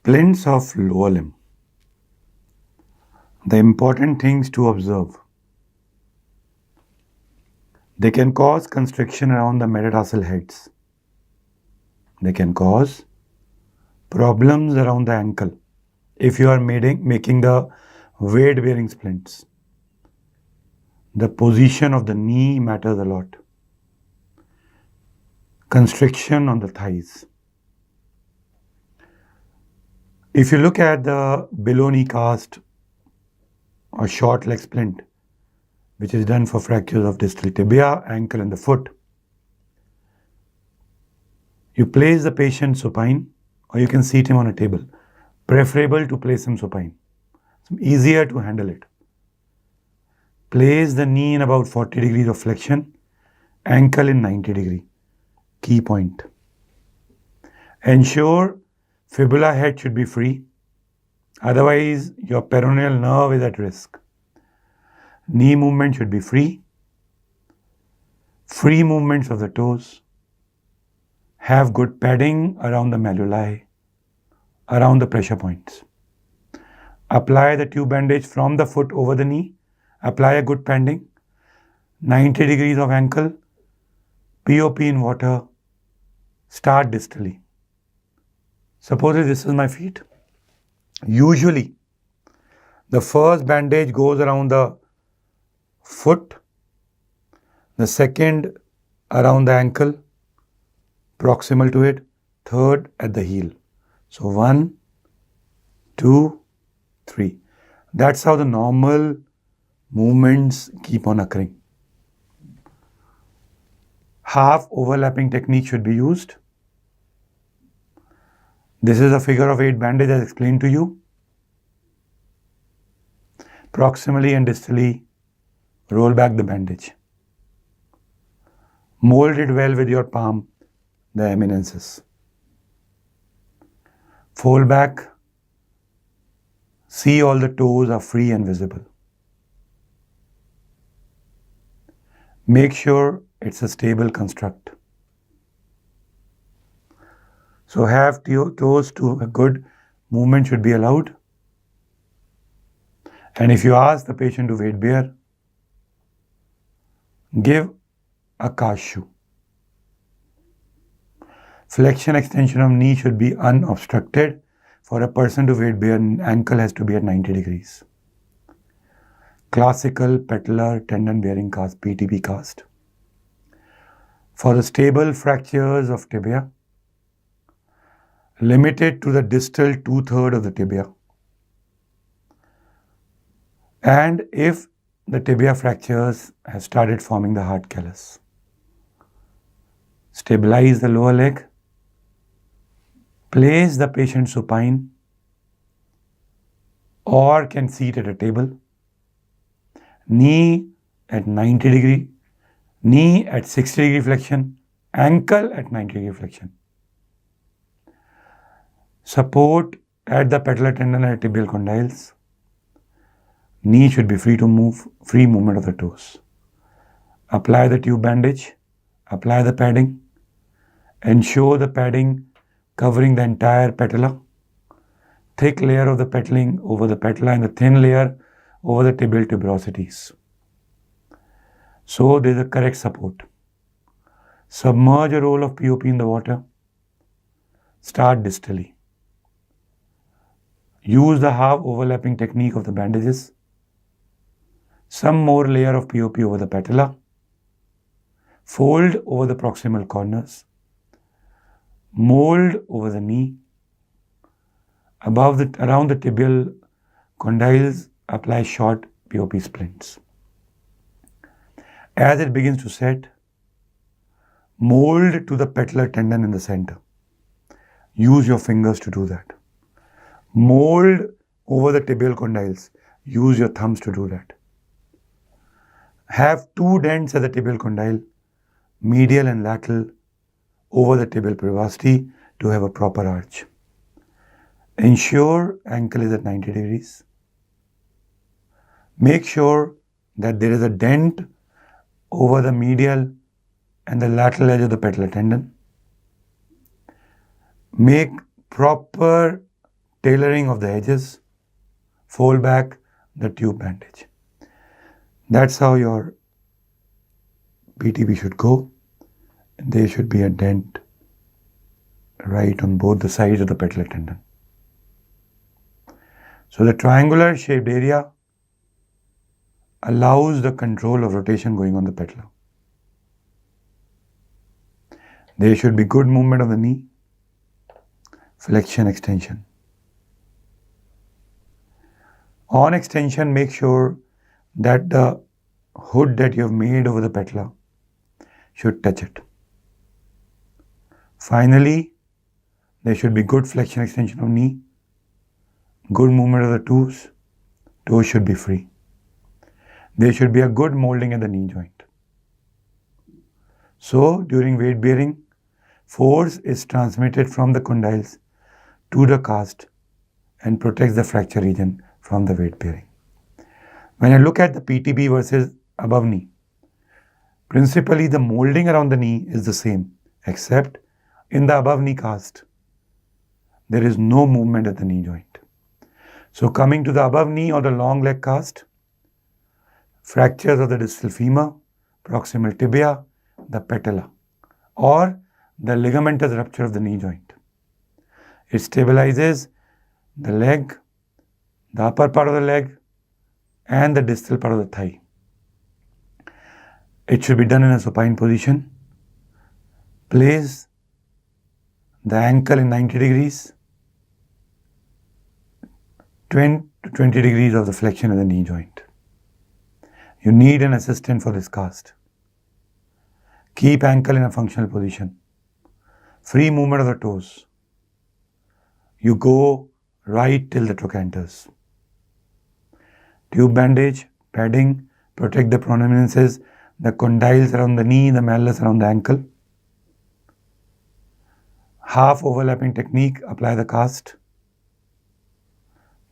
Splints of lower limb. The important things to observe. They can cause constriction around the metatarsal heads. They can cause problems around the ankle if you are making the weight-bearing splints. The position of the knee matters a lot. Constriction on the thighs. If you look at the below knee cast or short leg splint, which is done for fractures of distal tibia, ankle and the foot, you place the patient supine or you can seat him on a table. Preferable to place him supine. It's easier to handle it. Place the knee in about 40 degrees of flexion, ankle in 90 degree. Key point. Ensure fibula head should be free. Otherwise, your peroneal nerve is at risk. Knee movement should be free. Free movements of the toes. Have good padding around the malleoli, around the pressure points. Apply the tube bandage from the foot over the knee. Apply a good padding. 90 degrees of ankle. POP in water. Start distally. Suppose this is my feet. Usually, the first bandage goes around the foot, the second around the ankle, proximal to it, third at the heel. So 1, 2, 3. That's how the normal movements keep on occurring. Half overlapping technique should be used. This is a figure of 8 bandage as explained to you. Proximally and distally, roll back the bandage. Mold it well with your palm, the eminences. Fold back. See all the toes are free and visible. Make sure it's a stable construct. So have toes to a good movement should be allowed. And if you ask the patient to weight bear, give a cast shoe. Flexion extension of knee should be unobstructed. For a person to weight bear, ankle has to be at 90 degrees. Classical patellar tendon bearing cast, PTB cast. For the stable fractures of tibia, limited to the distal 2/3 of the tibia. And if the tibia fractures have started forming the hard callus, stabilize the lower leg, place the patient supine or can seat at a table, knee at 90 degree, knee at 60 degree flexion, ankle at 90 degree flexion. Support at the patellar tendon and tibial condyles. Knee should be free to move, free movement of the toes. Apply the tube bandage, apply the padding, ensure the padding covering the entire patella. Thick layer of the padding over the patella and the thin layer over the tibial tuberosities. So there is a correct support. Submerge a roll of POP in the water. Start distally. Use the half overlapping technique of the bandages. Some more layer of POP over the patella. Fold over the proximal corners. Mold over the knee. Around the tibial condyles, apply short POP splints. As it begins to set, mold to the patellar tendon in the center. Use your fingers to do that. Mold over the tibial condyles. Use your thumbs to do that. Have 2 dents at the tibial condyle, medial and lateral, over the tibial pivosity to have a proper arch. Ensure ankle is at 90 degrees. Make sure that there is a dent over the medial and the lateral edge of the patellar tendon. Make proper tailoring of the edges, fold back the tube bandage. That's how your PTB should go. There should be a dent right on both the sides of the patellar tendon. So the triangular shaped area allows the control of rotation going on the patella. There should be good movement of the knee, flexion, extension. On extension, make sure that the hood that you have made over the patella should touch it. Finally, there should be good flexion, extension of knee, good movement of the toes. Toes should be free. There should be a good molding at the knee joint. So, during weight bearing, force is transmitted from the condyles to the cast and protects the fracture region from the weight bearing. When I look at the PTB versus above knee, principally the molding around the knee is the same, except in the above knee cast, there is no movement at the knee joint. So coming to the above knee or the long leg cast, fractures of the distal femur, proximal tibia, the patella, or the ligamentous rupture of the knee joint. It stabilizes the leg, the upper part of the leg, and the distal part of the thigh. It should be done in a supine position. Place the ankle in 90 degrees, 20 to 20 degrees of the flexion of the knee joint. You need an assistant for this cast. Keep ankle in a functional position. Free movement of the toes. You go right till the trochanters. Tube bandage, padding, protect the prominences, the condyles around the knee, the malleus around the ankle. Half overlapping technique, apply the cast.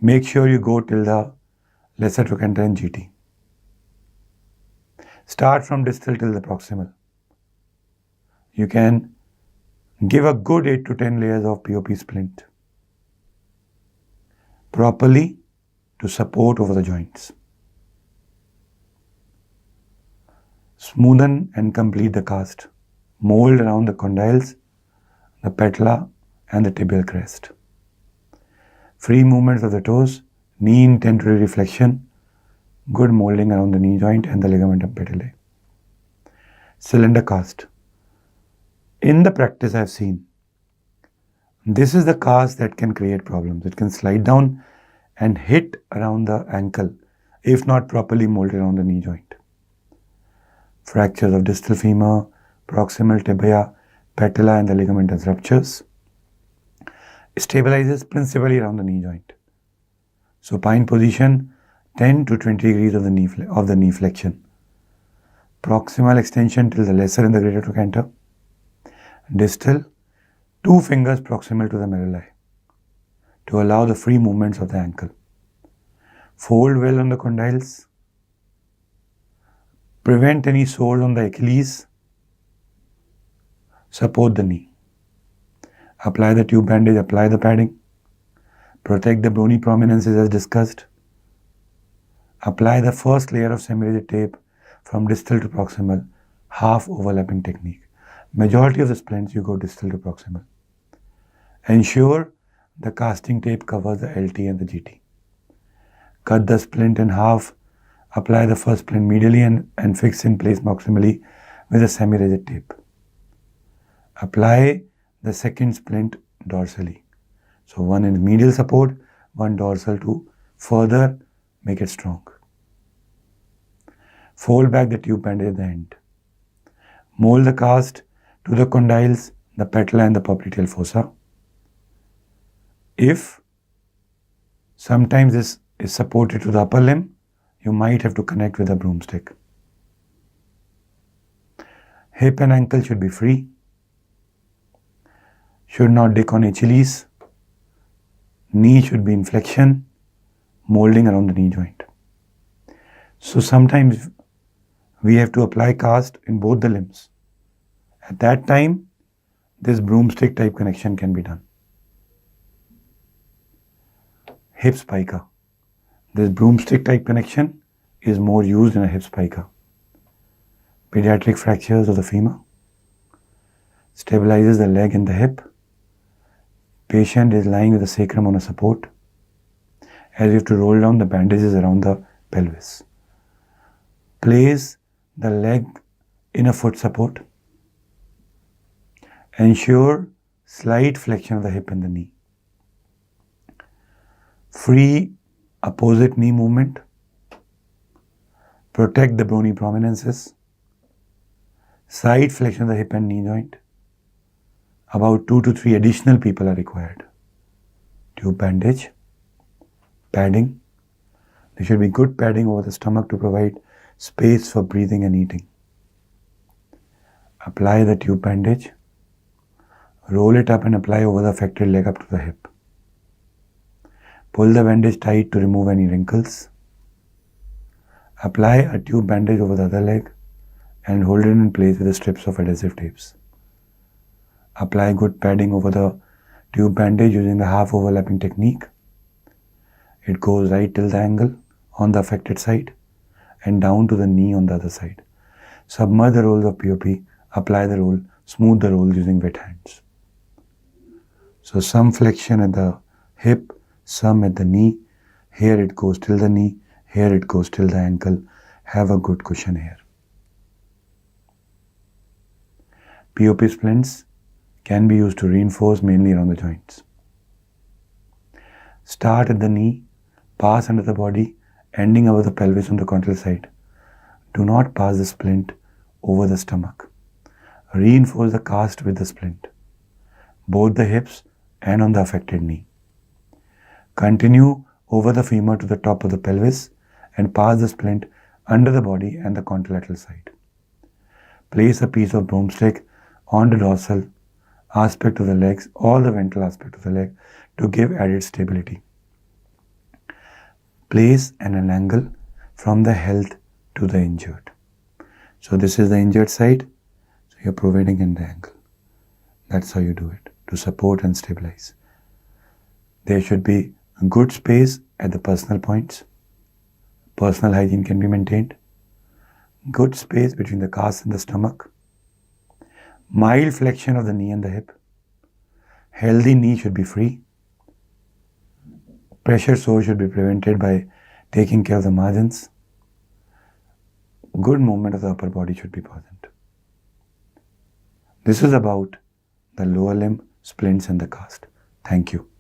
Make sure you go till the lesser trochanter and GT. Start from distal till the proximal. You can give a good 8 to 10 layers of POP splint properly to support over the joints. Smoothen and complete the cast. Mold around the condyles, the patella and the tibial crest. Free movements of the toes, knee in tentorial flexion, good molding around the knee joint and the ligamentum patellae. Cylinder cast. In the practice I have seen, this is the cast that can create problems. It can slide down and hit around the ankle if not properly molded around the knee joint. Fractures of distal femur, proximal tibia, patella and the ligamentous ruptures. Stabilizes principally around the knee joint. Supine position, 10 to 20 degrees of the knee flexion. Proximal extension till the lesser and the greater trochanter. Distal, 2 fingers proximal to the malleoli to allow the free movements of the ankle. Fold well on the condyles. Prevent any sores on the Achilles. Support the knee. Apply the tube bandage, apply the padding. Protect the bony prominences as discussed. Apply the first layer of semi-rigid tape from distal to proximal, half overlapping technique. Majority of the splints you go distal to proximal. Ensure the casting tape covers the LT and the GT. Cut the splint in half. Apply the first splint medially and fix in place proximally with a semi-rigid tape. Apply the second splint dorsally. So one in medial support, one dorsal to further make it strong. Fold back the tube bandage at the end. Mold the cast to the condyles, the patella and the popliteal fossa. If sometimes this is supported to the upper limb, you might have to connect with a broomstick. Hip and ankle should be free. Should not dick on Achilles. Knee should be in flexion, molding around the knee joint. So sometimes we have to apply cast in both the limbs. At that time, this broomstick type connection can be done. hip spica. This broomstick type connection is more used in a hip spica. Pediatric fractures of the femur. Stabilizes the leg and the hip. Patient is lying with the sacrum on a support, as you have to roll down the bandages around the pelvis. Place the leg in a foot support. Ensure slight flexion of the hip and the knee. Free opposite knee movement. Protect the bony prominences. Side flexion of the hip and knee joint. About 2 to 3 additional people are required. Tube bandage. Padding. There should be good padding over the stomach to provide space for breathing and eating. Apply the tube bandage. Roll it up and apply over the affected leg up to the hip. Pull the bandage tight to remove any wrinkles. Apply a tube bandage over the other leg and hold it in place with the strips of adhesive tapes. Apply good padding over the tube bandage using the half overlapping technique. It goes right till the ankle on the affected side and down to the knee on the other side. Submerge the rolls of POP, apply the roll, smooth the rolls using wet hands. So some flexion at the hip, some at the knee. Here it goes till the knee, here it goes till the ankle. Have a good cushion here. POP splints can be used to reinforce mainly around the joints. Start at the knee, pass under the body, ending over the pelvis on the contralateral side. Do not pass the splint over the stomach. Reinforce the cast with the splint, both the hips and on the affected knee. Continue over the femur to the top of the pelvis and pass the splint under the body and the contralateral side. Place a piece of broomstick on the dorsal aspect of the legs or the ventral aspect of the leg to give added stability. Place an angle from the health to the injured. So this is the injured side, so you're providing an angle. That's how you do it, to support and stabilize. There should be a good space at the personal points. Personal hygiene can be maintained. Good space between the calves and the stomach. Mild flexion of the knee and the hip. Healthy knee should be free. Pressure sore should be prevented by taking care of the margins. Good movement of the upper body should be present. This is about the lower limb, splints and the cast. Thank you.